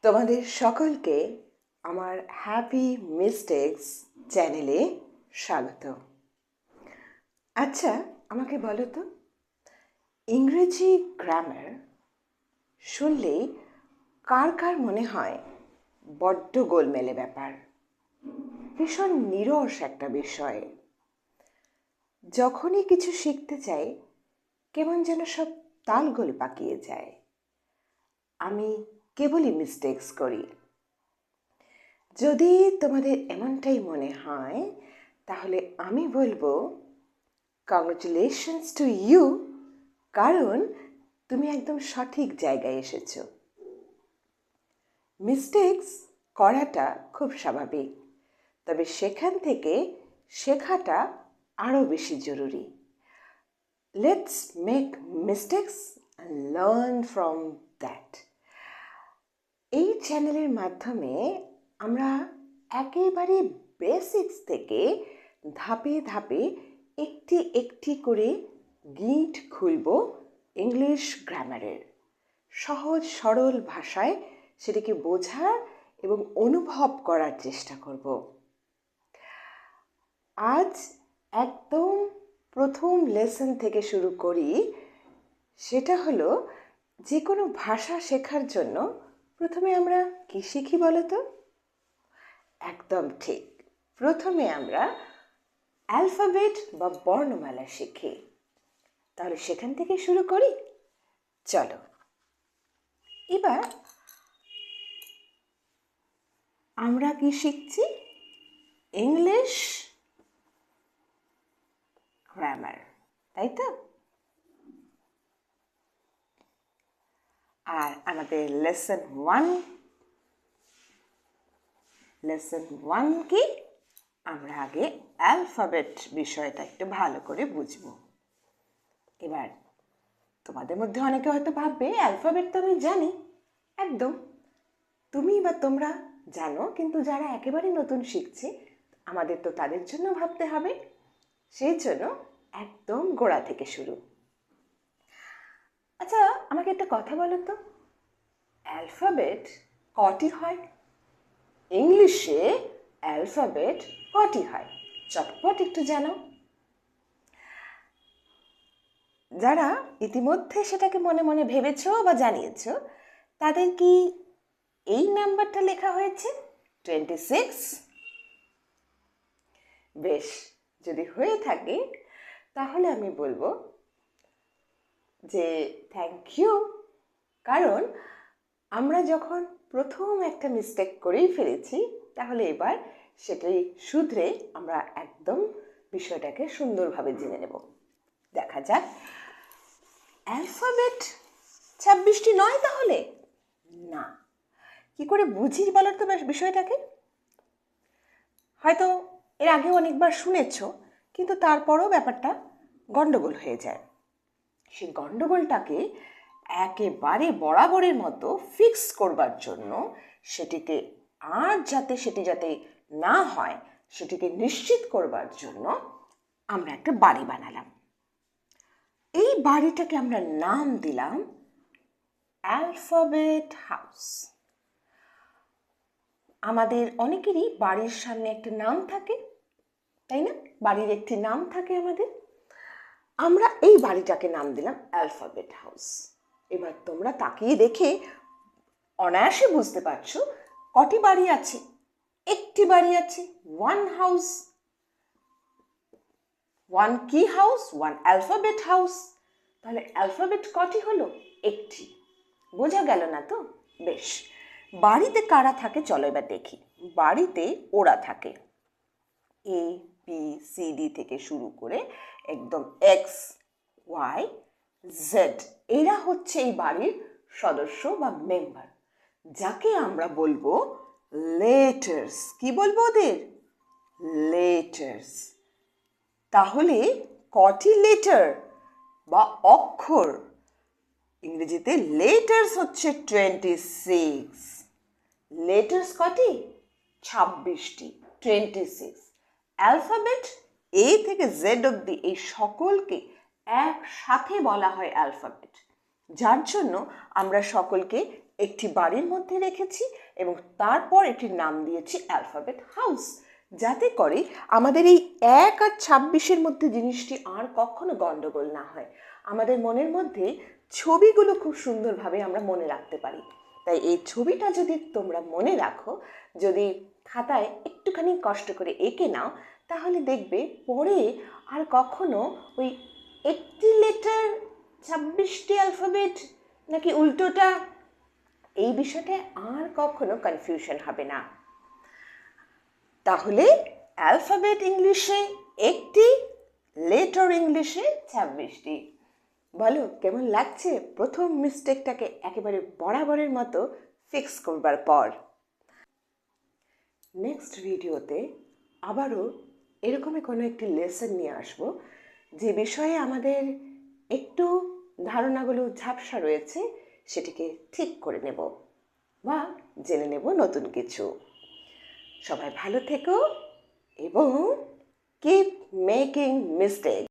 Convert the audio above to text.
তোমাদের সকলকে আমার হ্যাপি মিস্টেক্স চ্যানেলে স্বাগত। আচ্ছা, আমাকে বলো তো, ইংরেজি গ্রামার শুনলেই কার কার মনে হয় বড্ড গোলমেলে ব্যাপার, ভীষণ নিরস একটা বিষয়। যখনই কিছু শিখতে চাই কেমন যেন সব তালগোল পাকিয়ে যায়। আমি কেবলই মিস্টেক্স করি। যদি তোমাদের এমনটাই মনে হয় তাহলে আমি বলবো কংগ্রেচুলেশনস টু ইউ, কারণ তুমি একদম সঠিক জায়গায় এসেছো। মিস্টেক্স করাটা খুব স্বাভাবিক, তবে সেখান থেকে শেখাটা আরও বেশি জরুরি। Let's make mistakes and learn from that. এই চ্যানেলের মাধ্যমে আমরা একেবারে বেসিক্স থেকে ধাপে ধাপে একটি একটি করে গিঁট খুলব ইংলিশ গ্রামারের। সহজ সরল ভাষায় সেটাকে বোঝার এবং অনুভব করার চেষ্টা করব। আজ একদম প্রথম লেসন থেকে শুরু করি। সেটা হলো, যে কোনো ভাষা শেখার জন্য প্রথমে আমরা কি শিখি বলো তো? একদম ঠিক, প্রথমে আমরা অ্যালফাবেট বা বর্ণমালা শিখি। তাহলে সেখান থেকে শুরু করি, চলো। এবার আমরা কি শিখছি? ইংলিশ গ্রামার, তাই তো? আর আমাদের লেসন ওয়ান কি? আমরা আগে অ্যালফাবেট বিষয়টা একটু ভালো করে বুঝবো। এবার তোমাদের মধ্যে অনেকে হয়তো ভাববে, অ্যালফাবেট তো আমি জানি, একদম তুমি বা তোমরা জানো, কিন্তু যারা একেবারে নতুন শিখছে আমাদের তো তাদের জন্য ভাবতে হবে। সেই জন্য একদম গোড়া থেকে শুরু। আচ্ছা, আমাকে একটা কথা বলো তো, অ্যালফাবেট কটি হয়? ইংলিশে অ্যালফাবেট কটি হয়? চটপট একটু জানাও। যারা ইতিমধ্যে সেটাকে মনে মনে ভেবেছো বা জানিয়েছো, তাদের কি এই নাম্বারটা লেখা হয়েছে 26? বেশ, যদি হয়ে থাকে তাহলে আমি বলবো যে থ্যাংক ইউ, কারণ আমরা যখন প্রথম একটা মিস্টেক করেই ফেলেছি, তাহলে এবার সেটাই শুধরে আমরা একদম বিষয়টাকে সুন্দরভাবে জেনে নেব। দেখা যাক, অ্যালফাবেট 26টি নয় তাহলে? না, কি করে বুঝি বলো তো বিষয়টাকে? হয়তো এর আগেও অনেকবার শুনেছ, কিন্তু তারপরও ব্যাপারটা গন্ডগোল হয়ে যায়। সেই গন্ডগোলটাকে একেবারে বরাবরের মতো ফিক্স করবার জন্য, সেটিকে আর সেটি যাতে না হয় সেটিকে নিশ্চিত করবার জন্য আমরা একটা বাড়ি বানালাম। এই বাড়িটাকে আমরা নাম দিলাম অ্যালফাবেট হাউস। আমাদের অনেকেরই বাড়ির সামনে একটা নাম থাকে, তাই না? বাড়ির একটি নাম থাকে আমাদের। আমরা এই বাড়িটাকে নাম দিলাম অ্যালফাবেট হাউস। এবার তোমরা তাকিয়ে দেখে অনায়াসে বুঝতে পারছো কটি বাড়ি আছে। একটি বাড়ি আছে, ওয়ান হাউস, ওয়ান কি হাউস, ওয়ান অ্যালফাবেট হাউস। তাহলে অ্যালফাবেট কটি হলো? একটি। বোঝা গেল না তো? বেশ, বাড়িতে কারা থাকে চলো এবার দেখি। বাড়িতে ওরা থাকে, এ বি সি ডি থেকে শুরু করে একদম এক্স ওয়াই জেড, এরা হচ্ছে এই বাড়ির সদস্য বা মেম্বার, যাকে আমরা বলবো লেটার্স। কি বলবো ওদের? লেটার্স। তাহলে কটি লেটার বা অক্ষর? ইংরেজিতে লেটার্স হচ্ছে 26। লেটার্স কটি? 26টি, 26। অ্যালফাবেট এ থেকে জেড অব্দি এই সকলকে একসাথে বলা হয় অ্যালফাবেট। যার জন্য আমরা সকলকে একটি বাড়ির মধ্যে রেখেছি এবং তারপর একটি নাম দিয়েছি অ্যালফাবেট হাউস, যাতে করে আমাদের এই 1 আর 26-এর মধ্যে জিনিসটি আর কখনো গণ্ডগোল না হয়। আমাদের মনের মধ্যে ছবিগুলো খুব সুন্দরভাবে আমরা মনে রাখতে পারি। তাই এই ছবিটা যদি তোমরা মনে রাখো, যদি খাতায় একটুখানি কষ্ট করে এঁকে নাও, তাহলে দেখবে পরে আর কখনো ওই 80 লেটার 26টি অ্যালফাবেট নাকি উল্টোটা, এই বিষয়টা আর কখনো কনফিউশন হবে না। তাহলে অ্যালফাবেট ইংলিশে 1টি, লেটার ইংলিশে 26টি। বলো কেমন লাগছে প্রথম মিস্টেকটাকে একেবারে বরাবরের মতো ফিক্স করবার পর? নেক্সট ভিডিওতে আবারও এরকমই কোনো একটি লেসন নিয়ে আসবো, যে বিষয়ে আমাদের একটু ধারণাগুলো ঝাপসা রয়েছে সেটিকে ঠিক করে নেব বা জেনে নেব নতুন কিছু। সবাই ভালো থেকো এবং কিপ মেকিং মিস্টেক।